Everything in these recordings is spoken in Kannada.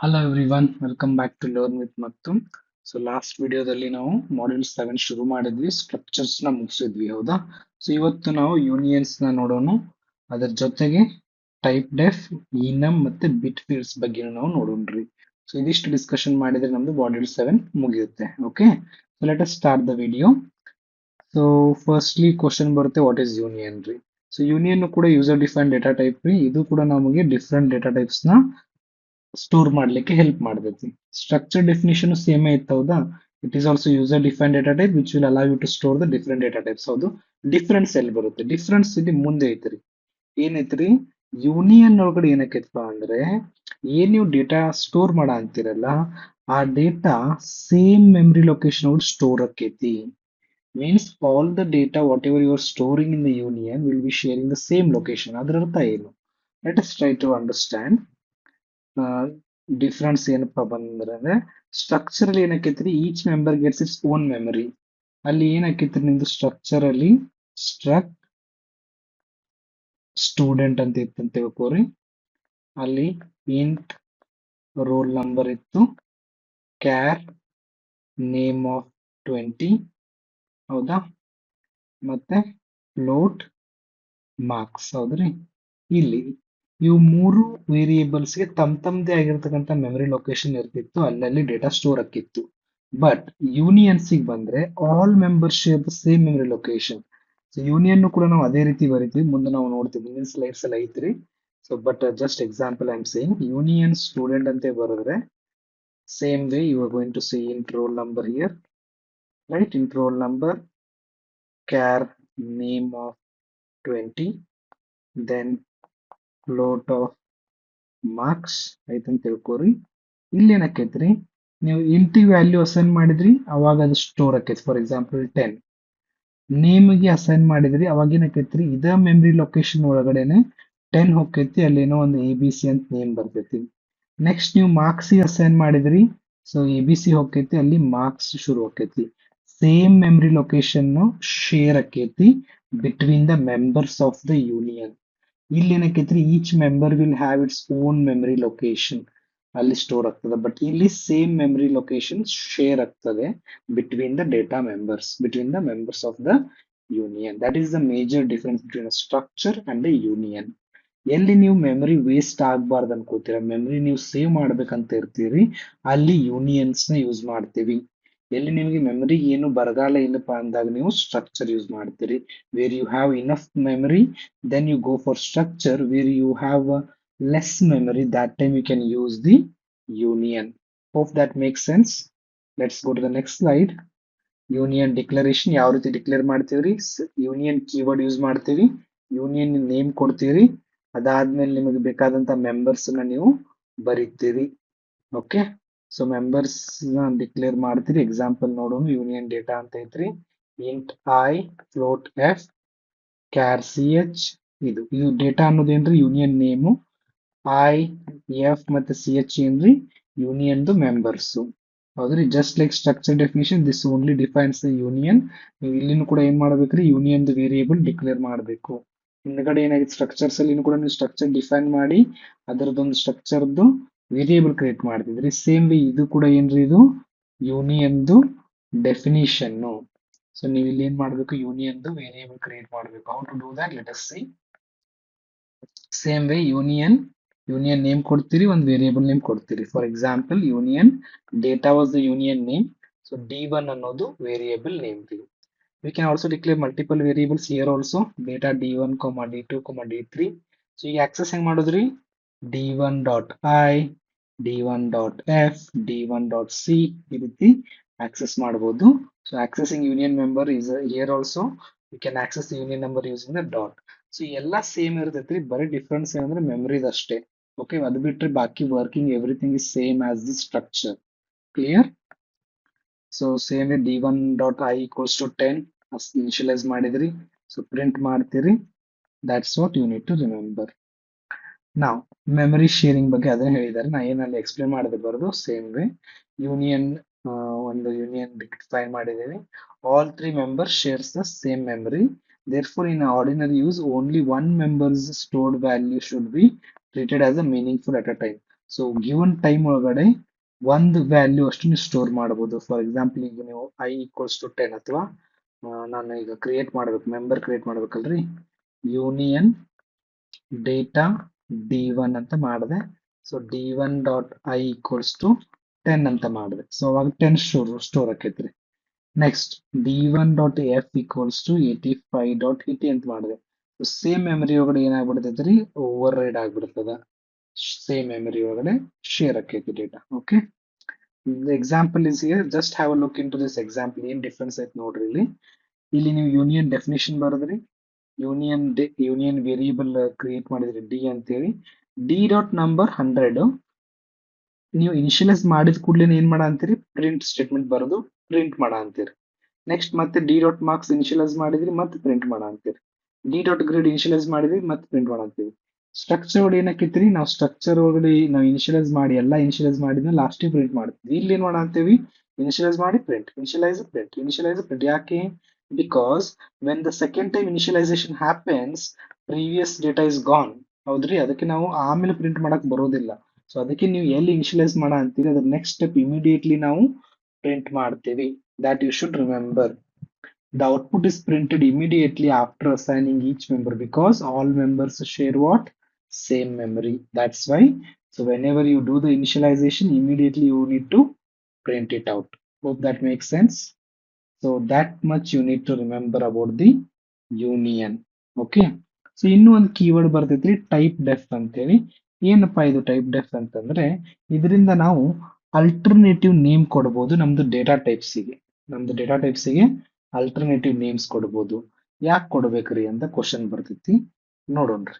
Hello everyone, welcome back to learn with Maktum. So last ವಿಡಿಯೋದಲ್ಲಿ ನಾವು ಮಾಡ್ಯೂಲ್ 7 ಶುರು ಮಾಡಿದ್ವಿ, ಸ್ಟ್ರಕ್ಚರ್ಸ್ ನ ಮುಗಿಸಿದ್ವಿ, ಹೌದಾ? ಸೊ ಇವತ್ತು ನಾವು ಯೂನಿಯನ್ಸ್ ನ ನೋಡೋಣ. ಅದರ ಜೊತೆಗೆ ಟೈಪ್ ಡೆಫ್, ಈನಮ್ ಮತ್ತೆ ಬಿಟ್ ಫೀಲ್ಡ್ಸ್ ಬಗ್ಗೆ ನಾವು ನೋಡೋಣ್ರಿ. ಸೊ ಇದಿಷ್ಟು ಡಿಸ್ಕಷನ್ ಮಾಡಿದ್ರೆ ನಮ್ದು ಮಾಡ್ಯೂಲ್ 7 ಮುಗಿಯುತ್ತೆ. Okay, so let us start the video. So firstly question ಬರುತ್ತೆ, ವಾಟ್ ಈಸ್ ಯೂನಿಯನ್ ರೀ? ಸೊ ಯೂನಿಯನ್ ಕೂಡ ಯೂಸರ್ ಡಿಫೈನ್ ಡೇಟಾ ಟೈಪ್ ರೀ. ಇದು ಕೂಡ ನಮಗೆ ಡಿಫ್ರೆಂಟ್ ಡೇಟಾ ಟೈಪ್ಸ್ ನ ಸ್ಟೋರ್ ಮಾಡ್ಲಿಕ್ಕೆ ಹೆಲ್ಪ್ ಮಾಡ್ತೈತಿ. ಸ್ಟ್ರಕ್ಚರ್ ಡೆಫಿನಿಷನ್ ಸೇಮ್ ಇತ್ತು, ಹೌದಾ? It is also user define data type which will allow you to store the different data types. ಹೌದು, ಡಿಫ್ರೆನ್ಸ್ ಎಲ್ಲಿ ಬರುತ್ತೆ? ಡಿಫ್ರೆನ್ಸ್ ಇಲ್ಲಿ ಮುಂದೆ ಐತ್ರಿ. ಏನೈತ್ರಿ? ಯೂನಿಯನ್ ಒಳಗಡೆ ಏನಕ್ಕೈತಪ್ಪ ಅಂದ್ರೆ, ಏನ್ ನೀವು ಡೇಟಾ ಸ್ಟೋರ್ ಮಾಡ ಅಂತೀರಲ್ಲ, ಆ ಡೇಟಾ ಸೇಮ್ ಮೆಮರಿ ಲೊಕೇಶನ್ ಒಳಗೆ ಸ್ಟೋರ್ ಆಕೈತಿ. Means all the data whatever you are storing in the union will be sharing the same location. ಅದರ ಅರ್ಥ ಏನು? Let us try to understand. Difference ಏನಪ್ಪಾ ಬಂದ್ರೆ, ಸ್ಟ್ರಕ್ಚರ್ ಅಲ್ಲಿ ಏನಕ್ಕೈತ್ರಿ, each member gets its own memory. ಅಲ್ಲಿ ಏನಾಕೈತ್ರಿ ನಿಮ್ದು ಸ್ಟ್ರಕ್ಚರ್ ಅಲ್ಲಿ ಸ್ಟ್ರಕ್ ಸ್ಟೂಡೆಂಟ್ ಅಂತ ಇತ್ತು ಅಂತ ತಿಳ್ಕೊರಿ. ಅಲ್ಲಿ ಇಂಟ್ ರೋಲ್ ನಂಬರ್ ಇತ್ತು, ಕ್ಯಾರ್ ನೇಮ್ ಆಫ್ 20, ಹೌದಾ? ಮತ್ತೆ ಫ್ಲೋಟ್ ಮಾರ್ಕ್ಸ್, ಹೌದ್ರಿ? ಇಲ್ಲಿ ಇವು ಮೂರು ವೇರಿಯೇಬಲ್ಸ್ಗೆ ತಮ್ಮದೇ ಆಗಿರ್ತಕ್ಕಂಥ ಮೆಮರಿ ಲೊಕೇಶನ್ ಇರ್ತಿತ್ತು, ಅಲ್ಲಲ್ಲಿ ಡೇಟಾ ಸ್ಟೋರ್ ಆಕಿತ್ತು. ಬಟ್ ಯೂನಿಯನ್ಸಿಗೆ ಬಂದ್ರೆ all members share the same memory location. So union ಕೂಡ ನಾವು ಅದೇ ರೀತಿ ಬರಿತೀವಿ, ಮುಂದೆ ನಾವು ನೋಡ್ತೀವಿ, ಮುಂದಿನ ಸ್ಲೈಡ್ಸ್ ಎಲ್ಲ ಐತ್ರಿ. So but just example I am saying, union student ಅಂತ ಬರೆದ್ರೆ same way you are going to see int roll number here, right? Int roll number, char name of 20, then float of marks ಐತಂತ ತಿಳ್ಕೊರಿ. ಇಲ್ಲಿ ಏನಕ್ಕೈತ್ರಿ, ನೀವು ಇಂಟಿ ವ್ಯಾಲ್ಯೂ ಅಸೈನ್ ಮಾಡಿದ್ರಿ ಅವಾಗ ಅದು ಸ್ಟೋರ್ ಆಕೈತಿ. ಫಾರ್ ಎಕ್ಸಾಂಪಲ್ 10 ನೇಮ್ಗೆ ಅಸೈನ್ ಮಾಡಿದ್ರಿ, ಅವಾಗ ಏನಕ್ಕೈತ್ರಿ, ಇದ ಮೆಮರಿ ಲೊಕೇಶನ್ ಒಳಗಡೆನೆ 10 ಹೊಕ್ಕೈತಿ, ಅಲ್ಲಿ ಏನೋ ಒಂದು ಎ ಬಿ ಸಿ ಅಂತ ನೇಮ್ ಬರ್ತೈತಿ. ನೆಕ್ಸ್ಟ್ ನೀವು ಮಾರ್ಕ್ಸ್ ಅಸೈನ್ ಮಾಡಿದ್ರಿ, ಸೊ ಎ ಬಿ ಸಿ ಹೊಕ್ಕೈತಿ, ಅಲ್ಲಿ ಮಾರ್ಕ್ಸ್ ಶುರು ಆಕೈತಿ. ಸೇಮ್ ಮೆಮರಿ ಲೊಕೇಶನ್ ಶೇರ್ ಆಕೈತಿ between the members of the union. ಇಲ್ಲಿ ಏನಕ್ಕೈತ್ರಿ, each member will have its own memory location, ಅಲ್ಲಿ ಸ್ಟೋರ್ ಆಗ್ತದೆ. ಬಟ್ ಇಲ್ಲಿ ಸೇಮ್ ಮೆಮರಿ ಲೊಕೇಶನ್ ಶೇರ್ ಆಗ್ತದೆ between the data members, between the members of the union. That is the major difference between a structure and a union. ಎಲ್ಲಿ ನೀವು ಮೆಮರಿ ವೇಸ್ಟ್ ಆಗಬಾರ್ದು ಅನ್ಕೋತೀರ, ಮೆಮರಿ ನೀವು ಸೇವ್ ಮಾಡ್ಬೇಕಂತ ಇರ್ತೀರಿ, ಅಲ್ಲಿ ಯೂನಿಯನ್ಸ್ ನ ಯೂಸ್ ಮಾಡ್ತೀವಿ. ಎಲ್ಲಿ ನಿಮಗೆ ಮೆಮರಿ ಏನು ಬರಗಾಲ ಇಲ್ಲಪ್ಪ ಅಂದಾಗ ನೀವು ಸ್ಟ್ರಕ್ಚರ್ ಯೂಸ್ ಮಾಡ್ತೀರಿ. Where you have enough memory, then you go for structure. Where you have less memory, that time you can use the union. Hope that makes sense. Let's go to the next slide. Union declaration ಯಾವ ರೀತಿ ಡಿಕ್ಲೇರ್ ಮಾಡ್ತೀವ್ರಿ? ಯೂನಿಯನ್ ಕೀವರ್ಡ್ ಯೂಸ್ ಮಾಡ್ತೀವಿ, ಯೂನಿಯನ್ ನೇಮ್ ಕೊಡ್ತೀರಿ, ಅದಾದ್ಮೇಲೆ ನಿಮಗೆ ಬೇಕಾದಂತ ಮೆಂಬರ್ಸ್ ನ ನೀವು ಬರೀತೀರಿ. ಓಕೆ, ಸೊ ಮೆಂಬರ್ಸ್ ನ ಡಿಕ್ಲೇರ್ ಮಾಡ್ತೀರಿ. ಎಕ್ಸಾಂಪಲ್ ನೋಡೋಣ, ಯೂನಿಯನ್ ಡೇಟಾ ಅಂತ ಐತ್ರಿ, int I, float F, char C H. ಇದು ಡೇಟಾ ಅನ್ನೋದೇನ್ರಿ, ಯೂನಿಯನ್ ನೇಮು. ಐ, ಎಫ್ ಮತ್ತೆ ಸಿ ಎಚ್ ಏನ್ರಿ, ಯೂನಿಯನ್ ಮೆಂಬರ್ಸ್. ಹೌದ್ರಿ? Just like structure definition, this only defines the union. ನೀವು ಇಲ್ಲಿನೂ ಕೂಡ ಏನ್ ಮಾಡ್ಬೇಕ್ರಿ, ಯೂನಿಯನ್ ವೇರಿಯೇಬಲ್ ಡಿಕ್ಲೇರ್ ಮಾಡಬೇಕು. ಹಿಂದ್ಗಡೆ ಏನಾಗಿದೆ, ಸ್ಟ್ರಕ್ಚರ್ಸ್ ಅಲ್ಲಿ ಕೂಡ ನೀವು ಸ್ಟ್ರಕ್ಚರ್ ಡಿಫೈನ್ ಮಾಡಿ ಅದರದೊಂದು ಸ್ಟ್ರಕ್ಚರ್ದು ವೇರಿಯೇಬಲ್ ಕ್ರಿಯೇಟ್ ಮಾಡ್ತಿದ್ರಿ. ಸೇಮ್ ವೇ ಇದು ಕೂಡ ಏನ್ರಿ, ಇದು ಯೂನಿಯನ್ ಡೆಫಿನಿಷನ್. ಸೊ ನೀವು ಇಲ್ಲಿ ಏನ್ ಮಾಡ್ಬೇಕು, ಯೂನಿಯನ್ ವೇರಿಯೇಬಲ್ ಕ್ರಿಯೇಟ್ ಮಾಡಬೇಕು. How to do that, let us see. Same way union name ಕೊಡ್ತೀರಿ, ಒಂದು ವೇರಿಯೇಬಲ್ ನೇಮ್ ಕೊಡ್ತೀರಿ. For example union data was the union name, so D1 ಅನ್ನೋದು variable name. We can also declare multiple variables here also, data D1, D2, D3. So ಈ ಆಕ್ಸೆಸ್ ಹೆಂಗ್ ಮಾಡೋದ್ರಿ, D1.I, D1.F, D1.C ಈ ರೀತಿ ಆಕ್ಸೆಸ್ ಮಾಡಬಹುದು. So accessing union member is here also. You can access the union number using the dot. So ಎಲ್ಲ ಸೇಮ್ ಇರ್ತೈತ್ರಿ, ಬರೀ ಡಿಫ್ರೆನ್ಸ್ ಏನಂದ್ರೆ ಮೆಮರೀಸ್ ಅಷ್ಟೇ. ಓಕೆ, ಅದು ಬಿಟ್ರೆ ಬಾಕಿ working everything is same as the structure. Clear? So same D1.I equals to 10 initialise ಮಾಡಿದ್ರಿ, ಸೊ ಪ್ರಿಂಟ್ ಮಾಡ್ತೀರಿ. That's what you need to remember. ನಾವು ಮೆಮರಿ ಶೇರಿಂಗ್ ಬಗ್ಗೆ ಅದನ್ನ ಹೇಳಿದ್ದಾರೆ, ನಾ ಏನಲ್ಲಿ ಎಕ್ಸ್ಪ್ಲೇನ್ ಮಾಡದೆ ಬರೋದು. ಸೇಮ್ ವೇ ಯೂನಿಯನ್, ಒಂದು ಯೂನಿಯನ್ ಡಿಫೈನ್ ಮಾಡಿದ್ದೇವೆ. All three members shares the same memory. Therefore, in ordinary use, only one member's stored value should be treated as a meaningful at a time. So given time ಒಳಗಡೆ ಒಂದು ವ್ಯಾಲ್ಯೂ ಅಷ್ಟು ನೀವು ಸ್ಟೋರ್ ಮಾಡಬಹುದು. ಫಾರ್ ಎಕ್ಸಾಂಪಲ್ ಈಗ ನೀವು i=10 ಅಥವಾ ನಾನು ಈಗ ಕ್ರಿಯೇಟ್ ಮಾಡ್ಬೇಕು, ಮೆಂಬರ್ ಕ್ರಿಯೇಟ್ ಮಾಡ್ಬೇಕಲ್ರಿ, ಯೂನಿಯನ್ ಡೇಟಾ d1 ಅಂತ ಮಾಡಿದೆ. So d1 dot I equals to 10 ಅಂತ ಮಾಡಿದೆ. ಸೊ ಅವಾಗ 10 ಸ್ಟೋರ್ ಆಕೈತ್ರಿ. Next d1 dot F equals to 85.80 ಅಂತ ಮಾಡಿದೆ. ಸೇಮ್ ಮೆಮರಿ ಒಳಗಡೆ ಏನಾಗ್ಬಿಡ್ತೈತ್ರಿ, ಓವರ್ ರೈಡ್ ಆಗ್ಬಿಡ್ತದ. ಸೇಮ್ ಮೆಮರಿ ಒಳಗಡೆ ಶೇರ್ ಆಕೈತಿ data. Okay, the example is here. Just have a look into this example. ಏನ್ ಡಿಫ್ರೆನ್ಸ್ ಐತೆ ನೋಡ್ರಿ ಇಲ್ಲಿ. ಇಲ್ಲಿ ನೀವು ಯೂನಿಯನ್ ಡೆಫಿನೇಷನ್ ಬರೆದ್ರಿ, ಯೂನಿಯನ್ ವೇರಿಯೇಬಲ್ ಕ್ರಿಯೇಟ್ ಮಾಡಿದ್ರಿ ಡಿ ಅಂತೇಳಿ. ಡಿ ಡಾಟ್ ನಂಬರ್ 100 ನೀವು ಇನಿಷಿಯಲೈಸ್ ಮಾಡಿದ ಕೂಡಲೇ ಏನ್ ಮಾಡ ಅಂತೀರಿ, ಪ್ರಿಂಟ್ ಸ್ಟೇಟ್ಮೆಂಟ್ ಬರೆದು ಪ್ರಿಂಟ್ ಮಾಡ ಅಂತೀರಿ. ನೆಕ್ಸ್ಟ್ ಮತ್ತೆ ಡಿ ಡಾಟ್ ಮಾರ್ಕ್ಸ್ ಇನಿಷಿಯಲೈಸ್ ಮಾಡಿದ್ರಿ, ಮತ್ತೆ ಪ್ರಿಂಟ್ ಮಾಡ ಅಂತೀರಿ. ಡಿ ಡಾಟ್ ಗ್ರೇಡ್ ಇನಿಷಿಯಲೈಸ್ ಮಾಡಿದ್ರಿ, ಮತ್ತೆ ಪ್ರಿಂಟ್ ಮಾಡ ಅಂತೀವಿ. ಸ್ಟ್ರಕ್ಚರ್ ಒಳಗೆ ಏನಕ್ಕಿತ್ರಿ, ನಾವು ಸ್ಟ್ರಕ್ಚರ್ ಒಳಗಡೆ ನಾವು ಇನಿಷಿಯಲೈಸ್ ಮಾಡಿ ಎಲ್ಲ ಇನಿಷಿಯಲೈಸ್ ಮಾಡಿದ್ಮೇಲೆ ಲಾಸ್ಟಿಗೆ ಪ್ರಿಂಟ್ ಮಾಡ್ತೀವಿ. ಇಲ್ಲಿ ಏನ್ ಮಾಡ ಅಂತೀವಿ, ಇನಿಷಿಯಲೈಸ್ ಮಾಡಿ print, initialise print, initialise print. ಯಾಕೆ? Because when the second time initialisation happens, previous data is gone. ಹೌದ್ರಿ, ಅದಕ್ಕೆ ನಾವು ಆಮೇಲೆ ಪ್ರಿಂಟ್ ಮಾಡಕ್ ಬರೋದಿಲ್ಲ. ಸೊ ಅದಕ್ಕೆ ನೀವು ಎಲ್ಲಿ ಇನಿಷಿಯಲೈಸ್ ಮಾಡ ಅಂತೀರಿ ಅದ್ರ ನೆಕ್ಸ್ಟ್ ಸ್ಟೆಪ್ ಇಮಿಡಿಯೇಟ್ಲಿ ನಾವು ಪ್ರಿಂಟ್ ಮಾಡ್ತೀವಿ. That you should remember. The output is printed immediately after assigning each member because all members share what? Same memory. That's why. So whenever you do the initialization, immediately you need to print it out. Hope that makes sense. So that much you need to remember about the union. Okay. So ಇನ್ನೂ ಒಂದು ಕೀವರ್ಡ್ ಬರ್ತೈತ್ರಿ, ಟೈಪ್ ಡೆಫ್ ಅಂತೇಳಿ. ಏನಪ್ಪಾ ಇದು ಟೈಪ್ ಡೆಫ್ ಅಂತಂದ್ರೆ, ಇದರಿಂದ ನಾವು ಅಲ್ಟರ್ನೇಟಿವ್ ನೇಮ್ ಕೊಡ್ಬೋದು ನಮ್ದು ಡೇಟಾ ಟೈಪ್ಸಿಗೆ. ಅಲ್ಟರ್ನೇಟಿವ್ ನೇಮ್ಸ್ ಕೊಡ್ಬೋದು. ಯಾಕೆ ಕೊಡ್ಬೇಕ್ರಿ ಅಂತ ಕ್ವಶನ್ ಬರ್ತೈತಿ, ನೋಡೋಣ್ರಿ.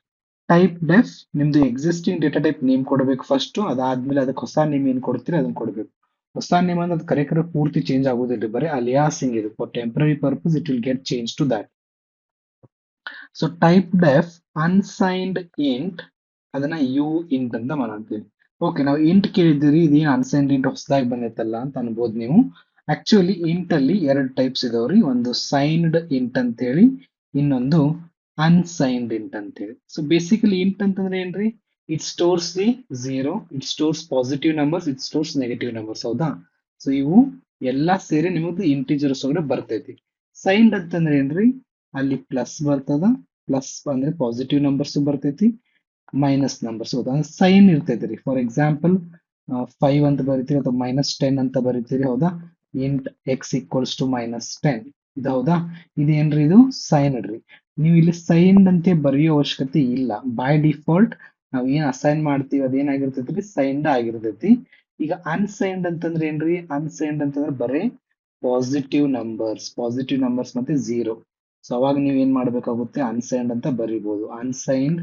ಟೈಪ್ ಡೆಫ್ ನಿಮ್ದು ಎಕ್ಸಿಸ್ಟಿಂಗ್ ಡೇಟಾ ಟೈಪ್ ನೇಮ್ ಕೊಡ್ಬೇಕು ಫಸ್ಟ್, ಅದಾದ್ಮೇಲೆ ಅದಕ್ಕೆ ಹೊಸ ನೇಮ್ ಏನ್ ಕೊಡ್ತೀರಿ ಅದನ್ನ ಕೊಡ್ಬೇಕು. ಹೊಸ ನೇಮ್ ಅಂದ್ರೆ ಅದು ಕರೆ ಪೂರ್ತಿ ಚೇಂಜ್ ಆಗೋದಿಲ್ಲ, ಬರೀ ಅಲಿಯಾಸಿಂಗ್ ಇದು. For temporary purpose it will get change to that. So typedef unsigned int ಅದನ್ನ ಯು ಇಂಟ್ ಅಂತ ಮಾಡಂತೀವಿ. ಓಕೆ, ನಾವು ಇಂಟ್ ಕೇಳಿದ್ದೀರಿ, ಇದೇನು ಅನ್ಸೈನ್ಡ್ ಇಂಟ್ ಹೊಸದಾಗಿ ಬಂದೈತಲ್ಲ ಅಂತ ಅನ್ಬೋದು ನೀವು. ಆಕ್ಚುಲಿ ಇಂಟ್ ಅಲ್ಲಿ ಎರಡು ಟೈಪ್ಸ್ ಇದಾವ್ರಿ, ಒಂದು ಸೈನ್ಡ್ ಇಂಟ್ ಅಂತ ಹೇಳಿ, ಇನ್ನೊಂದು ಅನ್ಸೈನ್ಡ್ ಇಂಟ್ ಅಂತ ಹೇಳಿ. ಸೊ ಬೇಸಿಕಲಿ ಇಂಟ್ ಅಂತಂದ್ರೆ ಏನ್ರಿ, it stores the 0, it stores positive numbers, it stores negative numbers. ಹೌದಾ? ಸೊ ಇವು ಎಲ್ಲಾ ಸೇರಿ ನಿಮಗ್ ಇಂಟಿಜರ್ಸ್ ಒಳಗಡೆ ಬರ್ತೈತಿ. ಸೈನ್ಡ್ ಅಂತಂದ್ರೆ ಏನ್ರಿ, ಅಲ್ಲಿ ಪ್ಲಸ್ ಬರ್ತದ, ಪ್ಲಸ್ ಅಂದ್ರೆ ಪಾಸಿಟಿವ್ ನಂಬರ್ಸ್ ಬರ್ತೈತಿ, ಮೈನಸ್ ನಂಬರ್ಸ್. ಹೌದಾ? ಸೈನ್ ಇರ್ತೈತಿ. ಫಾರ್ ಎಕ್ಸಾಂಪಲ್ 5 ಅಂತ ಬರೀತೀರಿ ಅಥವಾ -10 ಅಂತ ಬರೀತೀರಿ. ಹೌದಾ? Int X equals to -10. ಇದು ಹೌದಾ? ಇದೇನ್ರಿ, ಇದು ಸೈನ್ ರೀ. ನೀವು ಇಲ್ಲಿ ಸೈನ್ ಅಂತೆ ಬರೆಯೋ ಅವಶ್ಯಕತೆ ಇಲ್ಲ. ಬೈ ಡಿಫಾಲ್ಟ್ ನಾವ್ ಏನ್ ಅಸೈನ್ ಮಾಡ್ತೀವಿ ಅದೇನಾಗಿರ್ತೈತ್ರಿ, ಸೈನ್ಡ್ ಆಗಿರ್ತೈತಿ. ಈಗ ಅನ್ಸೈನ್ಡ್ ಅಂತಂದ್ರೆ ಏನ್ರಿ, ಅನ್ಸೈನ್ಡ್ ಅಂತಂದ್ರೆ ಬರೇ ಪಾಸಿಟಿವ್ ನಂಬರ್ಸ್ ಮತ್ತೆ 0. ಸೊ ಅವಾಗ ನೀವ್ ಏನ್ ಮಾಡ್ಬೇಕಾಗುತ್ತೆ, ಅನ್ಸೈನ್ಡ್ ಅಂತ ಬರಿಬಹುದು. Unsigned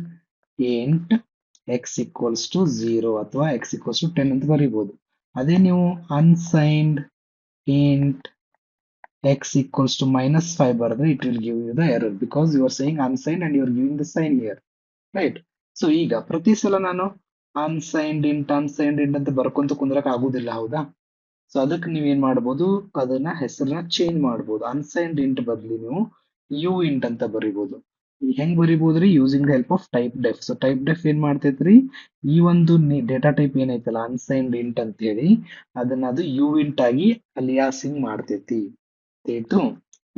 int X equals to 0 ಅಥವಾ ಎಕ್ಸ್ ಈಕ್ವಲ್ಸ್ ಟು 10 ಅಂತ ಬರಿಬಹುದು. ಅದೇ ನೀವು unsigned int x equals to -5 ಬರೆದ್ರೆ it will give you the error because you are saying unsigned and you are giving the sign here, right? So ಈಗ ಪ್ರತಿ ಸಲ ನಾನು ಅನ್ಸೈನ್ಡ್ ಇಂಟ್ ಅಂತ ಬರ್ಕೊಂತ ಕುಂದ್ರಕ್ ಆಗುದಿಲ್ಲ. ಹೌದಾ? ಸೊ ಅದಕ್ಕೆ ನೀವ್ ಏನ್ ಮಾಡ್ಬೋದು, ಅದನ್ನ ಹೆಸರನ್ನ ಚೇಂಜ್ ಮಾಡ್ಬೋದು. ಅನ್ಸೈನ್ಡ್ ಇಂಟ್ ಬದ್ಲಿ ನೀವು ಯು ಇಂಟ್ ಅಂತ ಬರಿಬಹುದು. ಹೆಂಗ್ ಬರಿಬಹುದ್ರಿ, using the help of typedef. So typedef ಏನ್ ಮಾಡ್ತೈತ್ರಿ, ಈ ಒಂದು ಡೇಟಾ ಟೈಪ್ ಏನೈತಲ್ಲ ಅನ್ಸೈನ್ಡ್ ಇಂಟ್ ಅಂತ ಹೇಳಿ, ಅದನ್ನ ಅದು ಯು ಇಂಟ್ ಆಗಿ ಅಲಿಯಾಸಿಂಗ್ ಮಾಡ್ತೈತಿ.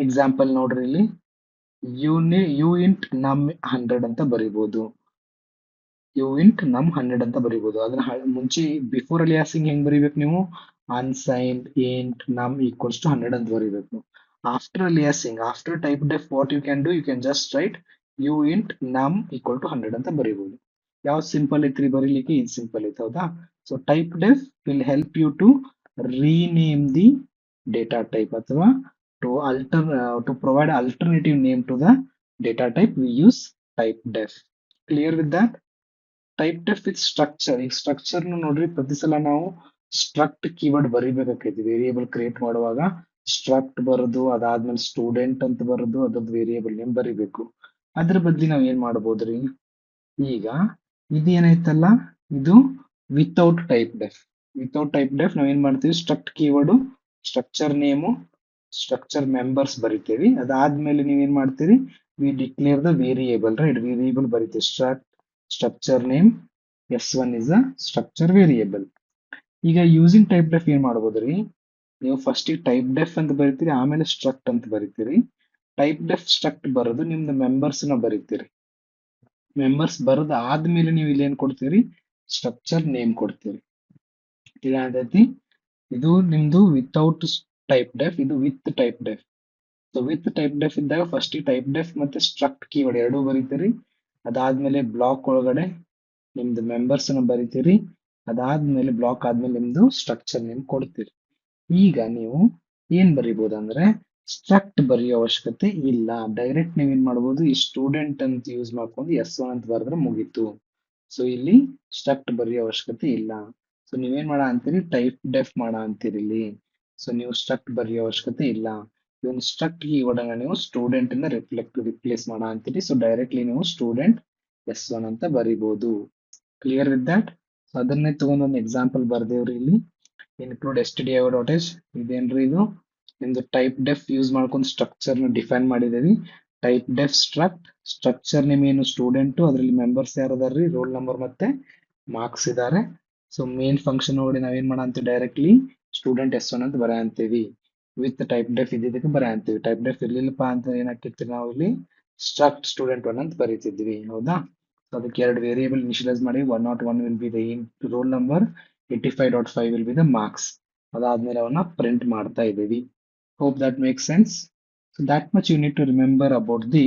ಎಕ್ಸಾಂಪಲ್ ನೋಡ್ರಿ, ಇಲ್ಲಿ ಯು ಇಂಟ್ ನಮ್ 100 ಅಂತ ಬರಿಬಹುದು. ಅಂತ ಬರಿಬಹುದು. ಅದನ್ನ ಮುಂಚೆ ಬಿಫೋರ್ ಅಲಿಯಾಸಿಂಗ್ ಹೆಂಗ್ ಬರಿಬೇಕು ನೀವು, unsigned int num equals to 100 ಅಂತ ಬರಿಬೇಕು. After aliasing, after typedef what you can do, you can just write U int num equal to 100 ಅಂತ ಬರಿಬಹುದು. ಯಾವ್ದು ಸಿಂಪಲ್ ಐತ್ರಿ ಬರೀಲಿಕ್ಕೆ, ಇದು ಸಿಂಪಲ್ ಐತೆ. ಹೌದಾ? So typedef will help you to rename the data type ಅಥವಾ to provide alternative name to the data type. We use type def. Clear with that? Type def with structure. ಈ ಸ್ಟ್ರಕ್ಚರ್ ನೋಡ್ರಿ, ಪ್ರತಿ ಸಲ ನಾವು ಸ್ಟ್ರಕ್ಟ್ ಕೀವರ್ಡ್ ಬರಿಬೇಕಾಗ್ತೈತಿ. ವೇರಿಯೇಬಲ್ ಕ್ರಿಯೇಟ್ ಮಾಡುವಾಗ ಸ್ಟ್ರಕ್ಟ್ ಬರೋದು, ಅದಾದ್ಮೇಲೆ ಸ್ಟೂಡೆಂಟ್ ಅಂತ ಬರೋದು, ಅದ್ರದ್ದು ವೇರಿಯೇಬಲ್ ನೇಮ್ ಬರಿಬೇಕು. ಅದ್ರ ಬದ್ಲಿ ನಾವ್ ಏನ್ ಮಾಡ್ಬೋದ್ರಿ, ಈಗ ಇದೇನೈತಲ್ಲ ಇದು ವಿತೌಟ್ ಟೈಪ್ ಡೆಫ್ ನಾವ್ ಏನ್ ಮಾಡ್ತೀವಿ, struct keyword, structure name, structure members ಬರಿತೀವಿ. ಅದಾದ್ಮೇಲೆ ನೀವೇನ್ ಮಾಡ್ತೀರಿ, we declare the variable, right? Variable ಬರಿತೀವಿ, structure name S1 is a structure variable. ಈಗ ಯೂಸಿಂಗ್ ಟೈಪ್ ಡೆಫ್ ಏನ್ ಮಾಡ್ಬೋದ್ರಿ, ನೀವು ಫಸ್ಟ್ ಟೈಪ್ ಡೆಫ್ ಅಂತ ಬರೀತೀರಿ, ಆಮೇಲೆ ಸ್ಟ್ರಕ್ಟ್ ಅಂತ ಬರೀತೀರಿ. ಟೈಪ್ ಡೆಫ್ ಸ್ಟ್ರಕ್ಟ್ ಬರೋದು ನಿಮ್ದು ಮೆಂಬರ್ಸ್ ನ ಬರೀತೀರಿ. ಮೆಂಬರ್ಸ್ ಬರೋದು ಆದ್ಮೇಲೆ ನೀವು ಇಲ್ಲಿ ಏನ್ ಕೊಡ್ತೀರಿ, ಸ್ಟ್ರಕ್ಚರ್ ನೇಮ್ ಕೊಡ್ತೀರಿ. ಇದಾದೈತಿ. ಇದು ನಿಮ್ದು ವಿತೌಟ್ ಟೈಪ್ ಡೆಫ್, ಇದು with type deaf. So with type deaf ಇದ್ದಾಗ ಫಸ್ಟ್ ಟೈಪ್ ಡೆಫ್ ಮತ್ತೆ ಸ್ಟ್ರಕ್ಟ್ ಕೀವರ್ಡ್ ಎರಡೂ ಬರೀತೀರಿ. ಅದಾದ್ಮೇಲೆ ಬ್ಲಾಕ್ ಒಳಗಡೆ ನಿಮ್ದು ಮೆಂಬರ್ಸ್ ನ ಬರೀತೀರಿ. ಅದಾದ್ಮೇಲೆ ಬ್ಲಾಕ್ ಆದ್ಮೇಲೆ ನಿಮ್ದು ಸ್ಟ್ರಕ್ಚರ್ ನೇಮ್ ಕೊಡ್ತೀರಿ. ಈಗ ನೀವು ಏನ್ ಬರಿಬಹುದು ಅಂದ್ರೆ ಸ್ಟ್ರಕ್ಟ್ ಬರೆಯೋ ಅವಶ್ಯಕತೆ ಇಲ್ಲ. ಡೈರೆಕ್ಟ್ ನೀವ್ ಏನ್ ಮಾಡ್ಬೋದು, ಈ ಸ್ಟೂಡೆಂಟ್ ಅಂತ ಯೂಸ್ ಮಾಡ್ಕೊಂಡು S1 ಅಂತ ಬರೆದ್ರೆ ಮುಗೀತು. ಸೊ ಇಲ್ಲಿ ಸ್ಟ್ರಕ್ಟ್ ಬರೆಯೋ ಅವಶ್ಯಕತೆ ಇಲ್ಲ. ಸೊ ನೀವೇನ್ ಮಾಡ ಅಂತೀರಿ, ಟೈಪ್ ಡೆಫ್ ಮಾಡ ಅಂತೀರಿ ಇಲ್ಲಿ. ಸೊ ನೀವು ಸ್ಟ್ರಕ್ಟ್ ಬರೆಯೋ ಅವಶ್ಯಕತೆ ಇಲ್ಲ. ಇವನ್ ಸ್ಟ್ರಕ್ಟ್ ಕೀವರ್ಡ್ ಅನ್ನ ನೀವು ಸ್ಟೂಡೆಂಟ್ ಇಂದ ರಿಪ್ಲೇಸ್ ಮಾಡ ಅಂತೀರಿ. ಸೊ ಡೈರೆಕ್ಟ್ಲಿ ನೀವು ಸ್ಟೂಡೆಂಟ್ S1 ಅಂತ ಬರಿಬಹುದು. Clear with that. ಸೊ ಅದನ್ನೇ ತಗೊಂಡ್ ಒಂದು ಎಕ್ಸಾಂಪಲ್ ಬರ್ದೇವ್ರಿ ಇಲ್ಲಿ. Include stdio.h. ಇದೇನ್ರಿ ಇದು, ನಿಮ್ದು ಟೈಪ್ ಡೆಫ್ ಯೂಸ್ ಮಾಡ್ಕೊಂಡು ಸ್ಟ್ರಕ್ಚರ್ ನ ಡಿಫೈನ್ ಮಾಡಿದೇವಿ. ಟೈಪ್ ಡೆಫ್ ಸ್ಟ್ರಕ್ಚರ್ ನೇಮ್ ಏನು ಸ್ಟೂಡೆಂಟ್, ಅದರಲ್ಲಿ ಮೆಂಬರ್ಸ್ ಯಾರದಾರ್ರಿ, ರೋಲ್ ನಂಬರ್ ಮತ್ತೆ ಮಾರ್ಕ್ಸ್ ಇದಾರೆ. ಸೊ ಮೇನ್ ಫಂಕ್ಷನ್ ನೋಡಿ ನಾವೇನ್ ಮಾಡ ಅಂತೀವಿ, ಡೈರೆಕ್ಟ್ಲಿ ಸ್ಟೂಡೆಂಟ್ S1 ಅಂತ ಬರ ಅಂತೀವಿ. ವಿತ್ ಟೈಪ್ ಡೆಫ್ ಇದ್ದಿದ್ದಕ್ಕೆ ಬರ ಅಂತೀವಿ. ಟೈಪ್ ಡೆಫ್ ಇರ್ಲಿಲ್ಲಪ್ಪ ಅಂತ ಏನಾಗ್ತಿರ್ತೀವಿ, ನಾವು ಇಲ್ಲಿ ಸ್ಟ್ರಕ್ಟ್ ಸ್ಟೂಡೆಂಟ್ 1 ಅಂತ ಬರೀತಿದ್ವಿ. ಹೌದಾ. ಸೊ ಅದಕ್ಕೆ ಎರಡು ವೇರಿಯೇಬಲ್ ಇನಿಷಿಯಲೈಸ್ ಮಾಡಿ. 101 will be the roll number, 85.5 will be the marks. ಅದಾದ್ಮೇಲೆ ಅವನ್ನ ಪ್ರಿಂಟ್ ಮಾಡ್ತಾ ಇದ್ದೀವಿ. Hope that make sense. So that much you need to remember about the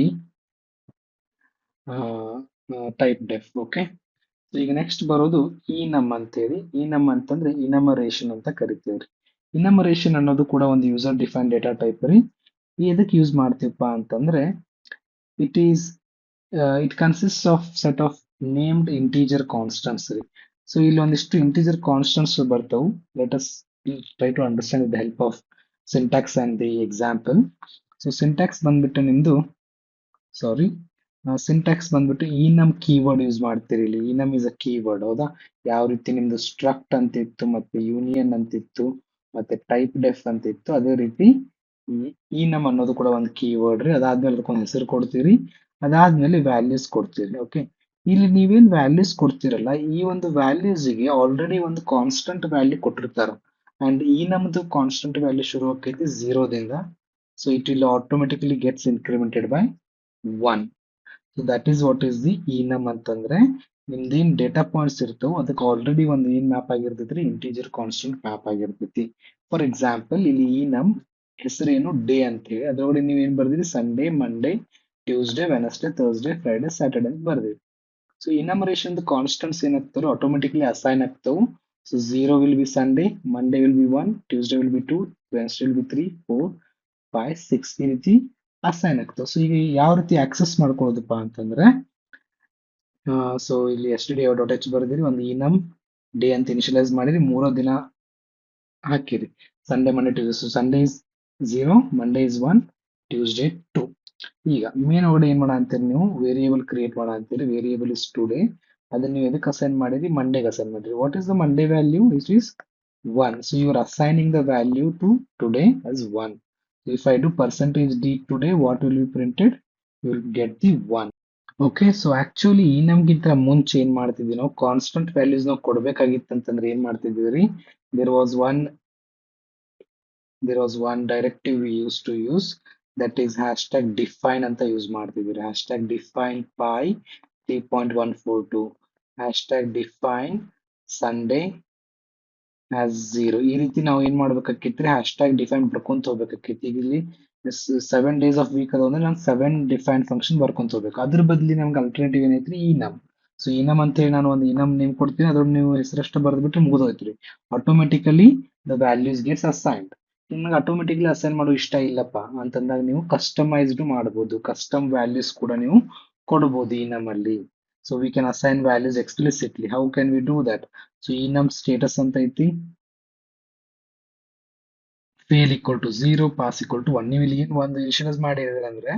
typedef. Okay. ಈಗ ನೆಕ್ಸ್ಟ್ ಬರೋದು enum ಅಂತೇಳಿ. enum ಅಂತಂದ್ರೆ ಇನಮರೇಷನ್ ಅಂತ ಕರಿತೀವ್ರಿ. ಇನಮರೇಷನ್ ಅನ್ನೋದು ಕೂಡ ಒಂದು ಯೂಸರ್ ಡಿಫೈನ್ ಡೇಟಾ ಟೈಪ್ ರೀ. ಎದಕ್ಕೆ ಯೂಸ್ ಮಾಡ್ತೀವಪ್ಪ ಅಂತಂದ್ರೆ it is it consist of set of named integer constants ರೀ. ಸೊ ಇಲ್ಲಿ ಒಂದಿಷ್ಟು ಇಂಟೀಜರ್ ಕಾನ್ಸ್ಟೆಂಟ್ಸ್ ಬರ್ತಾವು. Let us try to understand with the help of syntax and the example. So syntax ಬಂದ್ಬಿಟ್ಟು ನಿಮ್ದು, ಸಾರಿ, ಸಿಂಟ್ಯಾಕ್ಸ್ ಬಂದ್ಬಿಟ್ಟು enum ಕೀವರ್ಡ್ ಯೂಸ್ ಮಾಡ್ತೀರಿ ಇಲ್ಲಿ. enum is a keyword. ಹೌದಾ. ಯಾವ ರೀತಿ ನಿಮ್ದು ಸ್ಟ್ರಕ್ಟ್ ಅಂತಿತ್ತು, ಮತ್ತೆ ಯೂನಿಯನ್ ಅಂತಿತ್ತು, ಮತ್ತೆ ಟೈಪ್ ಡೆಫ್ ಅಂತಿತ್ತು, ಅದೇ ರೀತಿ enum ಅನ್ನೋದು ಕೂಡ ಒಂದು ಕೀವರ್ಡ್ ರೀ. ಅದಾದ್ಮೇಲೆ ಅದಕ್ಕೊಂದು ಹೆಸರು ಕೊಡ್ತೀರಿ. ಅದಾದ್ಮೇಲೆ ವ್ಯಾಲ್ಯೂಸ್ ಕೊಡ್ತೀರಿ. ಓಕೆ. ಇಲ್ಲಿ ನೀವೇನ್ ವ್ಯಾಲ್ಯೂಸ್ ಕೊಡ್ತಿರಲ್ಲ, ಈ ಒಂದು ವ್ಯಾಲ್ಯೂಸ್ ಗೆ ಆಲ್ರೆಡಿ ಒಂದು ಕಾನ್ಸ್ಟೆಂಟ್ ವ್ಯಾಲ್ಯೂ ಕೊಟ್ಟಿರ್ತಾರ. ಅಂಡ್ enumದು ಕಾನ್ಸ್ಟೆಂಟ್ ವ್ಯಾಲ್ಯೂ ಶುರು ಆಕೈತಿ 0 ದಿಂದ. So it will automatically gets incremented by 1. So that is what is the enum ಅಂತಂದ್ರೆ, ನಿಮ್ದೇನ್ ಡೇಟಾ ಪಾಯಿಂಟ್ಸ್ ಇರ್ತವೆ ಅದಕ್ಕೆ ಆಲ್ರೆಡಿ ಒಂದು ಏನ್ ಮ್ಯಾಪ್ ಆಗಿರ್ತೈತ್ರಿ, ಇಂಟೀಜರ್ ಕಾನ್ಸ್ಟೆಂಟ್ ಮ್ಯಾಪ್ ಆಗಿರ್ತೈತಿ. ಫಾರ್ ಎಕ್ಸಾಂಪಲ್ ಇಲ್ಲಿ enum ಹೆಸರೇನು ಡೇ ಅಂತ ಹೇಳಿ, ಅದ್ರೊಳಗೆ ನೀವು ಏನ್ ಬರ್ದಿರಿ, Sunday, Monday, Tuesday, Wednesday, Thursday, Friday, Saturday ಅಂತ ಬರ್ದಿರಿ. ಸೊ ಇನಮರೇಷನ್ ಕಾನ್ಸ್ಟೆಂಟ್ಸ್ ಏನಾಗ್ತಾರೋ ಆಟೋಮೆಟಿಕಲಿ ಅಸೈನ್ ಆಗ್ತಾವು. So 0 will be Sunday, Monday will be 1, Tuesday will be 2, Wednesday will be 3, 4, 5, 6 ಈ ರೀತಿ ಅಸೈನ್ ಆಗ್ತಾವ. ಸೊ ಈಗ ಯಾವ ರೀತಿ ಆಕ್ಸೆಸ್ ಮಾಡ್ಕೊಳ್ಳೋದಪ್ಪ ಅಂತಂದ್ರೆ, ಸೊ ಇಲ್ಲಿ stdio.h ಬರ್ದಿರಿ, ಒಂದು enum ಡೇ ಅಂತ ಇನಿಷಿಯಲೈಸ್ ಮಾಡಿರಿ, 3 ದಿನ ಹಾಕಿರಿ, Sunday, Monday, Tuesday. So Sunday is 0, Monday is 1, Tuesday 2. ಈಗ ಮೇನ್ ಒಳಗಡೆ ಏನ್ ಮಾಡ ಅಂತೀರಿ, ನೀವು ವೇರಿಯೇಬಲ್ ಕ್ರಿಯೇಟ್ ಮಾಡ ಅಂತೀರಿ. Variable is today. ಅದನ್ನ ನೀವು ಎದಕ್ಕೆ ಅಸೈನ್ ಮಾಡಿರಿ, ಮಂಡೇಗೆ ಅಸೈನ್ ಮಾಡಿರಿ. What is the Monday value, it is 1. So you are assigning the value to today as 1. So if I do percentage d today, what will be printed? You will get the 1. Okay, so actually enumಗಿಂತ ಮುಂಚೆ ಏನ್ ಮಾಡ್ತಿದ್ವಿ ನಾವು, ಕಾನ್ಸ್ಟೆಂಟ್ ವ್ಯಾಲ್ಯೂಸ್ ನಾವು ಕೊಡ್ಬೇಕಾಗಿತ್ತಂತಂದ್ರೆ ಏನ್ ಮಾಡ್ತಿದ್ವಿ, there was one directive we used to use, that is hashtag define ಅಂತ ಯೂಸ್ ಮಾಡ್ತಿದ್ವಿ. hashtag define by 3.142, hashtag define Sunday as 0. ಈ ರೀತಿ ನಾವು ಏನ್ ಮಾಡ್ಬೇಕಾಗಿತ್ರಿ, ಹ್ಯಾಶ್ ಟ್ಯಾಗ್ ಡಿಫೈನ್ ಬರ್ಕೊಂತ ಹೋಗ್ಬೇಕಾಗಿತ್ತು. ಈಗ ಇಲ್ಲಿ 7 days ಆಫ್ ವೀಕ್ ಅದ ಅಂದ್ರೆ ನಾನು 7 ಡಿಫೈನ್ ಫಂಕ್ಷನ್ ಬರ್ಕೊಂತ ಹೋಗ್ಬೇಕು. ಅದ್ರ ಬದಲಿ ನಮ್ಗೆ ಅಲ್ಟರ್ನೇಟಿವ್ ಏನೈತ್ರಿ, enum. ಸೊ enum ಅಂತ ಹೇಳಿ ನಾನು ಒಂದು enum ನೇಮ್ ಕೊಡ್ತೀನಿ, ಅದ್ರೊಳಗೆ ನೀವು ಹೆಸರಷ್ಟ ಬರ್ದ್ಬಿಟ್ರೆ ಮುಗಿದೋಯ್ತ್ರಿ. Automatically the values gets assigned. ನಿಮ್ಗೆ ಆಟೋಮೆಟಿಕ್ಲಿ ಅಸೈನ್ ಮಾಡೋ ಇಷ್ಟ ಇಲ್ಲಪ್ಪ ಅಂತಂದಾಗ ನೀವು ಕಸ್ಟಮೈಸ್ಡ್ ಮಾಡಬಹುದು. ಕಸ್ಟಮ್ ವ್ಯಾಲ್ಯೂಸ್ ಕೂಡ ನೀವು ಕೊಡಬಹುದು enum ಅಲ್ಲಿ. So we can assign values explicitly. How can we do that? So enum status ಅಂತ ಐತಿ, fail equal to 0, pass equal to 1. ನೀವು ಇಲ್ಲಿ ಏನು ಒಂದು ಇನಿಷಿಯಲೈಸ್ ಮಾಡಿದ್ರೆ ಅಂದ್ರೆ,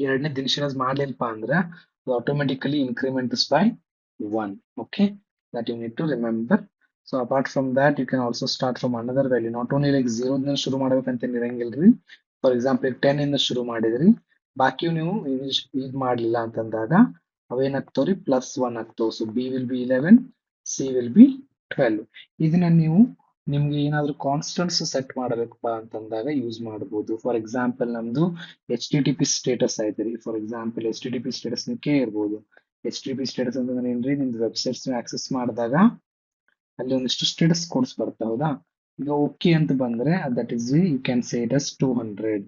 ಎರಡನೇ ಇನಿಷಿಯಲೈಸ್ ಮಾಡ್ಲಿಲ್ಲಪ್ಪ ಅಂದ್ರೆ ಅದು automatically increments by 1. Okay, that you need to remember. So apart from that you can also start from another value. Not only like 0 ದಿಂದ ಶುರು ಮಾಡ್ಬೇಕಂತ ಇರಂಗಿಲ್ರಿ. ಫಾರ್ ಎಕ್ಸಾಂಪಲ್ 10 ಇಂದ ಶುರು ಮಾಡಿದ್ರಿ, ಬಾಕಿ ನೀವು ಇದು ಮಾಡ್ಲಿಲ್ಲ ಅಂತಂದಾಗ ಅವೇನಾಗ್ತಾವ್ರಿ +1 ಆಗ್ತಾವ. So B will be 11, C will be 12. ಇದನ್ನ ನೀವು ನಿಮ್ಗೆ ಏನಾದ್ರು ಕಾನ್ಸ್ಟೆಂಟ್ಸ್ ಸೆಟ್ ಮಾಡಬೇಕಪ್ಪ ಅಂತಂದಾಗ ಯೂಸ್ ಮಾಡಬಹುದು. ಫಾರ್ ಎಕ್ಸಾಂಪಲ್ ನಮ್ದು HTTP ಸ್ಟೇಟಸ್ ಐತ್ರಿ. ಫಾರ್ ಎಕ್ಸಾಂಪಲ್ HTTP ಸ್ಟೇಟಸ್ ನೀವು ಕೇಳಿರ್ಬೋದು. HTTP ಸ್ಟೇಟಸ್ ಅಂತಂದ್ರೆ ಏನ್ರಿ, ನಿಮ್ದು ವೆಬ್ಸೈಟ್ಸ್ ಆಕ್ಸೆಸ್ ಮಾಡಿದಾಗ ಅಲ್ಲಿ ಒಂದಿಷ್ಟು ಸ್ಟೇಟಸ್ ಕೋಡ್ಸ್ ಬರ್ತಾವ, ಹೌದಾ. ಈಗ ಓಕೆ ಅಂತ ಬಂದ್ರೆ that is you can say it as 200.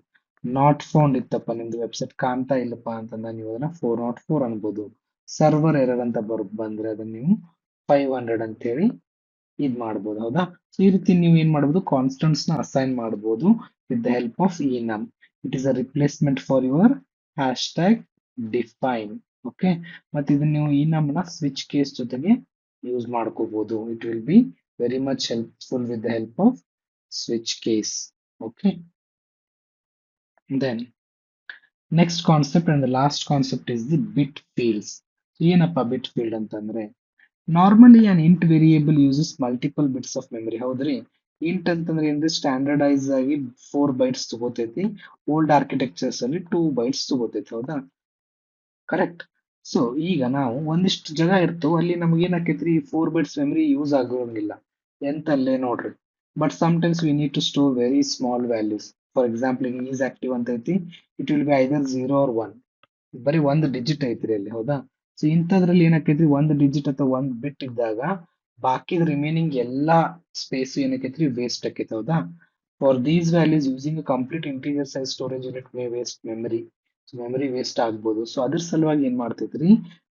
Not found ಇತ್ತಪ್ಪ, ನಿಮ್ದು ವೆಬ್ಸೈಟ್ ಕಾಣ್ತಾ ಇಲ್ಲಪ್ಪ ಅಂತಂದ್ರೆ ನೀವು ಅದನ್ನ 404 ಅನ್ಬೋದು. ಸರ್ವರ್ ಎರರ್ ಅಂತ ಬಂದ್ರೆ ಅದನ್ನ ನೀವು 500 ಅಂತ ಹೇಳಿ ಇದ್ ಮಾಡ್ಬೋದು, ಹೌದಾ. ಸೊ ಈ ರೀತಿ ನೀವು ಏನ್ ಮಾಡ್ಬೋದು, ಕಾನ್ಸ್ಟೆಂಟ್ಸ್ ನ ಅಸೈನ್ ಮಾಡ್ಬೋದು with the help of enum. It is a replacement for your hashtag define. Okay, ಮತ್ತೆ ಇದನ್ನ ನೀವು enum ನ ಸ್ವಿಚ್ ಕೇಸ್ ಜೊತೆಗೆ ಯೂಸ್ ಮಾಡ್ಕೋಬಹುದು. It will be very much helpful with the help of switch case. Okay, then next concept and the last concept is the bit fields. ಏನಪ್ಪ ಬಿಟ್ ಫೀಲ್ಡ್ ಅಂತಂದ್ರೆ, normally an int variable uses multiple bits of memory. ಹೌದ್ರಿ, ಇಂಟ್ ಅಂತಂದ್ರೆ ಏನ್ರಿ, ಸ್ಟ್ಯಾಂಡರ್ಡೈಸ್ ಆಗಿ 4 ಬೈಟ್ಸ್ ತಗೋತೈತಿ. ಓಲ್ಡ್ ಆರ್ಕಿಟೆಕ್ಚರ್ಸ್ ಅಲ್ಲಿ 2 ಬೈಟ್ಸ್ ತಗೋತೈತಿ, ಹೌದಾ. ಕರೆಕ್ಟ್. ಸೊ ಈಗ ನಾವು ಒಂದಿಷ್ಟು ಜಾಗ ಇರ್ತವೆ ಅಲ್ಲಿ ನಮ್ಗೆ ಏನಾಕೈತ್ರಿ, 4 ಬೈಟ್ಸ್ ಮೆಮರಿ ಯೂಸ್ ಆಗೋಂಗಿಲ್ಲ ಎಂತಲ್ಲೇ ನೋಡ್ರಿ. But sometimes we need to store very small values. For example ಈಗ ಈಸ್ ಆಕ್ಟಿವ್ ಅಂತ ಐತಿ, it will be either 0 or 1. ಬರೀ ಒಂದು ಡಿಜಿಟ್ ಐತ್ರಿ ಅಲ್ಲಿ, ಹೌದಾ. ಸೊ ಇಂಥದ್ರಲ್ಲಿ ಏನಾಕೈತ್ರಿ, ಒಂದು ಡಿಜಿಟ್ ಅಥವಾ ಒಂದು ಬಿಟ್ ಇದ್ದಾಗ ಬಾಕಿದ ರಿಮೈನಿಂಗ್ ಎಲ್ಲಾ ಸ್ಪೇಸ್ ಏನಕೈತ್ರಿ ವೇಸ್ಟ್ ಆಕೈತಿ, ಹೌದಾ. For these values using complete interior size storage unit May waste memory. So memory waste ಆಗ್ಬೋದು. ಸೊ ಅದ್ರ ಸಲುವಾಗಿ ಏನ್ ಮಾಡ್ತೈತ್ರಿ,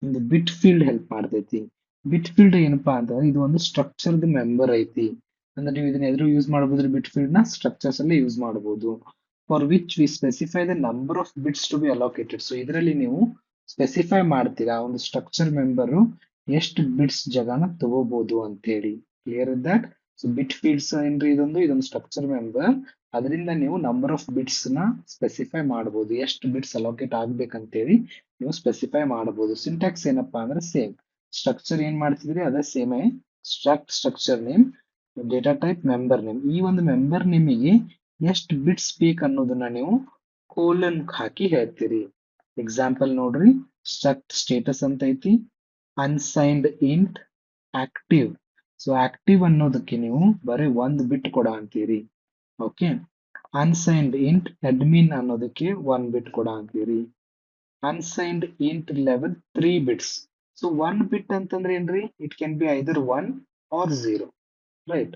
ಒಂದು ಬಿಟ್ ಫೀಲ್ಡ್ ಹೆಲ್ಪ್ ಮಾಡ್ತೈತಿ. ಬಿಟ್ ಫೀಲ್ಡ್ ಏನಪ್ಪಾ ಅಂತಂದ್ರೆ ಇದು ಒಂದು ಸ್ಟ್ರಕ್ಚರ್ಡ್ ಮೆಂಬರ್ ಐತಿ. ಅಂದ್ರೆ ನೀವು ಇದನ್ನ ಎದುರು ಯೂಸ್ ಮಾಡಬಹುದ್ರಿ, ಬಿಟ್ ಫೀಲ್ಡ್ ನ ಸ್ಟ್ರಕ್ಚರ್ಸ್ ಅಲ್ಲಿ ಯೂಸ್ ಮಾಡಬಹುದು. For which we specify the number of bits to be allocated. So ಇದರಲ್ಲಿ ನೀವು ಸ್ಪೆಸಿಫೈ ಮಾಡ್ತೀರಾ ಒಂದು ಸ್ಟ್ರಕ್ಚರ್ ಮೆಂಬರ್ ಎಷ್ಟು ಬಿಟ್ಸ್ ಜಾಗನ ತಗೋಬಹುದು ಅಂತ ಹೇಳಿ. Clear is that. So bit fields ಏನ್ರಿ, ಇದೊಂದು ಸ್ಟ್ರಕ್ಚರ್ ಮೆಂಬರ್. ಅದರಿಂದ ನೀವು ನಂಬರ್ ಆಫ್ ಬಿಟ್ಸ್ ನ ಸ್ಪೆಸಿಫೈ ಮಾಡಬಹುದು, ಎಷ್ಟು ಬಿಟ್ಸ್ ಅಲೋಕೇಟ್ ಆಗ್ಬೇಕಂತೇಳಿ ನೀವು ಸ್ಪೆಸಿಫೈ ಮಾಡಬಹುದು. ಸಿಂಟ್ಯಾಕ್ಸ್ ಏನಪ್ಪಾ ಅಂದ್ರೆ ಸೇಮ್. ಸ್ಟ್ರಕ್ಚರ್ ಏನ್ ಮಾಡ್ತಿದ್ರಿ ಅದೇ ಸೇಮೇ. Structure name, data type, member name. ಈ ಒಂದು ಮೆಂಬರ್ ನೇಮಿಗೆ ಎಷ್ಟು ಬಿಟ್ಸ್ ಬೇಕು ಅನ್ನೋದನ್ನ ನೀವು ಕೋಲನ್ ಹಾಕಿ ಹೇಳ್ತೀರಿ. ಎಕ್ಸಾಂಪಲ್ ನೋಡ್ರಿ, ಸ್ಟ್ರಕ್ಟ್ ಸ್ಟೇಟಸ್ ಅಂತ ಐತಿ, unsigned int active. So active ಅನ್ನೋದಕ್ಕೆ ನೀವು ಬರೀ ಒಂದು ಬಿಟ್ ಕೊಡ ಅಂತೀರಿ. ಓಕೆ, ಅನ್ಸೈನ್ಡ್ ಇಂಟ್ ಅಡ್ಮಿನ್ ಅನ್ನೋದಕ್ಕೆ 1 ಬಿಟ್ ಕೊಡ ಅಂತೀರಿ. Unsigned int level 3 bits. So 1 ಬಿಟ್ ಅಂತಂದ್ರೆ ಏನ್ರಿ, it can be either 1 or 0, right.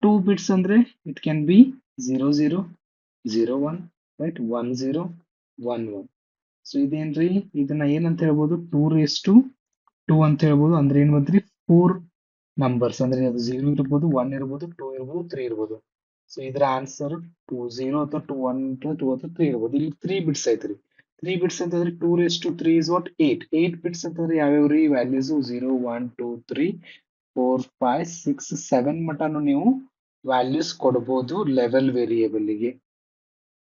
2 bits ಅಂದ್ರೆ it can be 0 0 0 1, right, 1 0 1 1. So ಇದೇನ್ರಿ, ಇದನ್ನ ಏನಂತ ಹೇಳ್ಬೋದು, 2 ಅಂತ ಹೇಳ್ಬೋದು. ಅಂದ್ರೆ ಏನ್ ಬಂದ್ರಿ, 4 ನಂಬರ್ಸ್. ಅಂದ್ರೆ ಅದು 0 ಇರ್ಬೋದು, 1 ಇರ್ಬೋದು, 2 ಇರ್ಬೋದು, 3 ಇರ್ಬೋದು. ಸೊ ಇದ್ರ ಆನ್ಸರ್ 2 0 ಅಥವಾ 2 1 ಅಥವಾ 2 ಅಥವಾ 3 ಇರ್ಬೋದು. ಇಲ್ಲಿ 3 ಬಿಟ್ಸ್ ಐತ್ರಿ. 3 ಬಿಟ್ಸ್ ಅಂತಂದ್ರೆ 2 3 is what 8 ಬಿಟ್ಸ್ ಅಂತಂದ್ರೆ ಯಾವ್ಯಾವ್ರಿ ವ್ಯಾಲ್ಯೂಸ್ 0 1 2 3 4 5 6 7 ಮಟನು ನೀವು ವ್ಯಾಲ್ಯೂಸ್ ಕೊಡಬಹುದು ಲೆವೆಲ್ ವೇರಿಯೇಬಲ್ ಗೆ.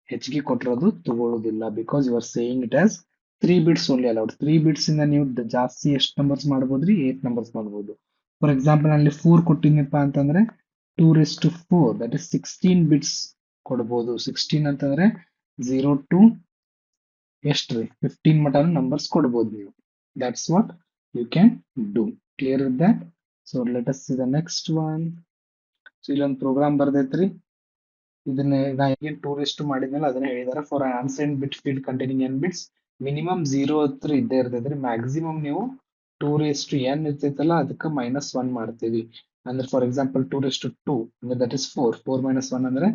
ಹೆಚ್ಚಿಗೆ ಕೊಟ್ಟಿರೋದು ತಗೊಳ್ಳೋದಿಲ್ಲ, because you are saying it as 3 bits only allowed. 3 bits ಇಂದ ನೀವು ಜಾಸ್ತಿ ಎಷ್ಟು ನಂಬರ್ಸ್ ಮಾಡ್ಬೋದ್ರಿ, 8 ನಂಬರ್ಸ್ ಮಾಡ್ಬೋದು. ಫಾರ್ ಎಕ್ಸಾಂಪಲ್ ಅಲ್ಲಿ 4 ಕೊಟ್ಟಿನಪ್ಪ ಅಂತಂದ್ರೆ 2 4 ದಟ್ ಇಸ್ 16 ಬಿಟ್ಸ್ ಕೊಡ್ಬೋದು. 16 ಅಂತಂದ್ರೆ 0 to ಎಷ್ಟ್ರಿ 15 ಮಟನು ನಂಬರ್ಸ್ ಕೊಡ್ಬೋದು ನೀವು. That's what you can do. Clear with that. So let us see the next one. So ಇಲ್ಲೊಂದು ಪ್ರೋಗ್ರಾಮ್ ಬರ್ದೈತ್ರಿ. ಇದನ್ನ ನಾ ಏನ್ ಟೂರಿಸ್ಟ್ ಮಾಡಿದ್ನಲ್ಲ ಅದನ್ನ ಹೇಳಿದಾರೆ. For unsigned bit field containing N bits minimum 0 ಹತ್ರ ಇದ್ದೇ ಇರ್ತೈತ್ರಿ. ಮ್ಯಾಕ್ಸಿಮಮ್ ನೀವು 2n ಇರ್ತೈತಲ್ಲ ಅದಕ್ಕೆ -1 ಮಾಡ್ತೀವಿ. ಅಂದ್ರೆ ಫಾರ್ ಎಕ್ಸಾಂಪಲ್ 2 ಅಂದ್ರೆ ದಟ್ ಇಸ್ 4 -1 ಅಂದ್ರೆ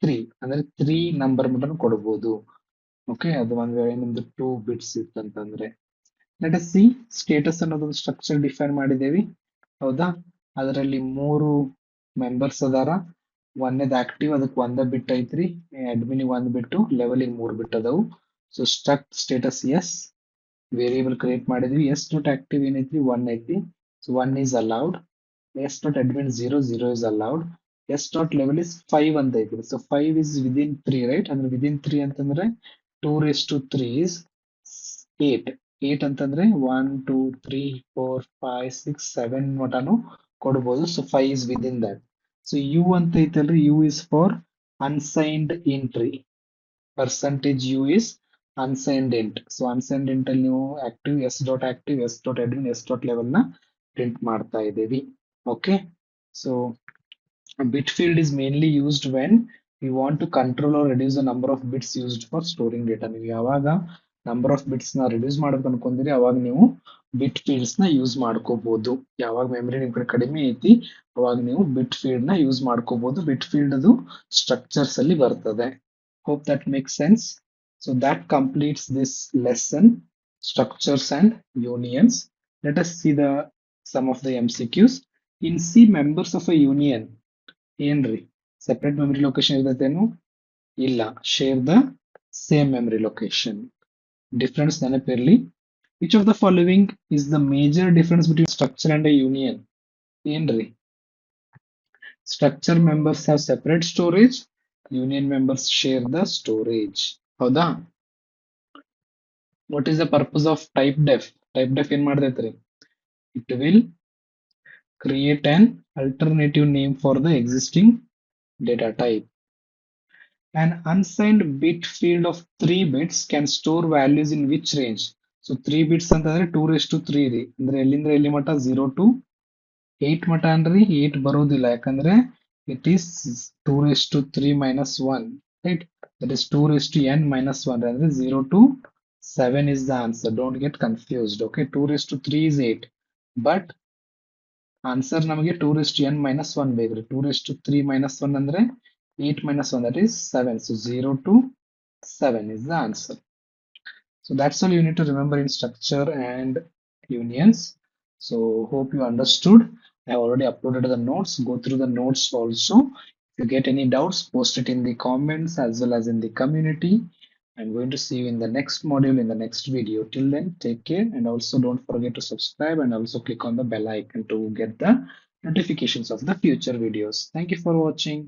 3 ಅಂದ್ರೆ 3 ನಂಬರ್ ಮಟನ್ ಕೊಡಬಹುದು. ಓಕೆ, ಅದು ಒಂದ್ ವೇಳೆ ನಿಮ್ದು 2 ಬಿಟ್ಸ್ ಇತ್ತಂತಂದ್ರೆ. ಲೆಟ್ ಅಸ್ ಸಿ, ಸ್ಟೇಟಸ್ ಅನ್ನೋದೊಂದು ಸ್ಟ್ರಕ್ಚರ್ ಡಿಫೈನ್ ಮಾಡಿದ್ದೇವಿ, ಹೌದಾ. ಅದರಲ್ಲಿ 3 ಮೆಂಬರ್ಸ್ ಅದಾರ. ಒಂದೇದ್ ಆಕ್ಟಿವ್, ಅದಕ್ಕೆ ಒಂದ ಬಿಟ್ ಐತ್ರಿ. ಅಡ್ಮಿನ್ 1 ಬಿಟ್ಟು, ಲೆವೆಲ್ 3 ಬಿಟ್ ಅದಾವು. So struct status s variable create ಮಾಡಿದ್ವಿ. ಎಸ್ ಡಾಟ್ ಆಕ್ಟಿವ್ ಏನೈತ್ರಿ 1 ಐತಿ. So 1 is allowed. S dot admin 0 is allowed. S dot level is 5 ಅಂತ ಐತ್ರಿ. So 5 is within 3, right. ಅಂದ್ರೆ ವಿದಿನ್ 3 ಅಂತಂದ್ರೆ 2 3 is 8. 8 ಅಂತಂದ್ರೆ 1 2 3 4 5 6 7 ಮಟಾನು ಕೊಡ್ಬೋದು. So 5 is within that. So u ಅಂತ ಐತಲ್ರಿ, ಯು ಇಸ್ ಫಾರ್ ಅನ್ಸೈನ್ಡ್ ಇಂಟ್ರಿ. Percentage u is unsigned int. So unsigned int ಅಲ್ಲಿ ನೀವು active s dot active s dot admin s dot level ನ ಪ್ರಿಂಟ್ ಮಾಡ್ತಾ ಇದ್ದೀವಿ. Okay, so bit field is mainly used when we want to control or reduce the number of bits used for storing data. ನೀವು ಯಾವಾಗ ನಂಬರ್ ಆಫ್ ಬಿಟ್ಸ್ ನ ರಿಡ್ಯೂಸ್ ಮಾಡ್ಬೇಕು ಅನ್ಕೊಂಡ್ರಿ ಅವಾಗ ನೀವು ಬಿಟ್ ಫೀಲ್ಡ್ಸ್ ನ ಯೂಸ್ ಮಾಡ್ಕೋಬಹುದು. ಯಾವಾಗ ಮೆಮರಿ ನಿಮ್ ಕಡೆ ಕಡಿಮೆ ಐತಿ ಅವಾಗ ನೀವು ಬಿಟ್ ಫೀಲ್ಡ್ ನ ಯೂಸ್ ಮಾಡ್ಕೋಬಹುದು. ಬಿಟ್ ಫೀಲ್ಡ್ ಅದು ಸ್ಟ್ರಕ್ಚರ್ಸ್ ಅಲ್ಲಿ ಬರ್ತದೆ. Hope that make sense. So that completes this lesson, structures and unions. Let us see the some of the MCQs. In C, members of a union ಏನ್ರಿ ಸೆಪರೇಟ್ ಮೆಮರಿ ಲೊಕೇಶನ್ ಇರ್ತೈತೇನು? ಇಲ್ಲ, share the same memory location. Difference ನೆನಪಿರ್ಲಿ. Which of the following is the major difference between structure and a union? ಏನ್ರಿ structure members have separate storage, union members share the storage. ಹೌದಾ? What is the purpose of typedef? Typedef ಏನ್ ಮಾಡ್ತೈತ್ರಿ? It will create an alternative name for the existing data type. An unsigned bit field of 3 bits can store values in which range? So 3 bits ಅಂತಂದ್ರೆ 2 3 ರೀ. ಅಂದ್ರೆ ಎಲ್ಲಿಂದ ಎಲ್ಲಿ ಮಟ 0 to 8 ಮಟ ಅನ್ರಿ. 8 ಬರೋದಿಲ್ಲ, ಯಾಕಂದ್ರೆ it is 2 3 minus 1, right? That is 2 n minus 1, ಅಂದ್ರೆ 0 to 7 is the answer. Don't get confused. Okay, 2 3 is 8, but answer ನಮಗೆ 2 n minus 1 ಬೇಕ್ರಿ. 2 3 minus 1 ಅಂದ್ರೆ 8 minus 1, that is 7. So 0 to 7 is the answer. So that's all you need to remember in structure and unions. So hope you understood. I have already uploaded the notes. Go through the notes also. If you get any doubts, post it in the comments as well as in the community. I'm going to see you in the next module, in the next video. Till then, take care, and also don't forget to subscribe and also click on the bell icon to get the notifications of the future videos. Thank you for watching.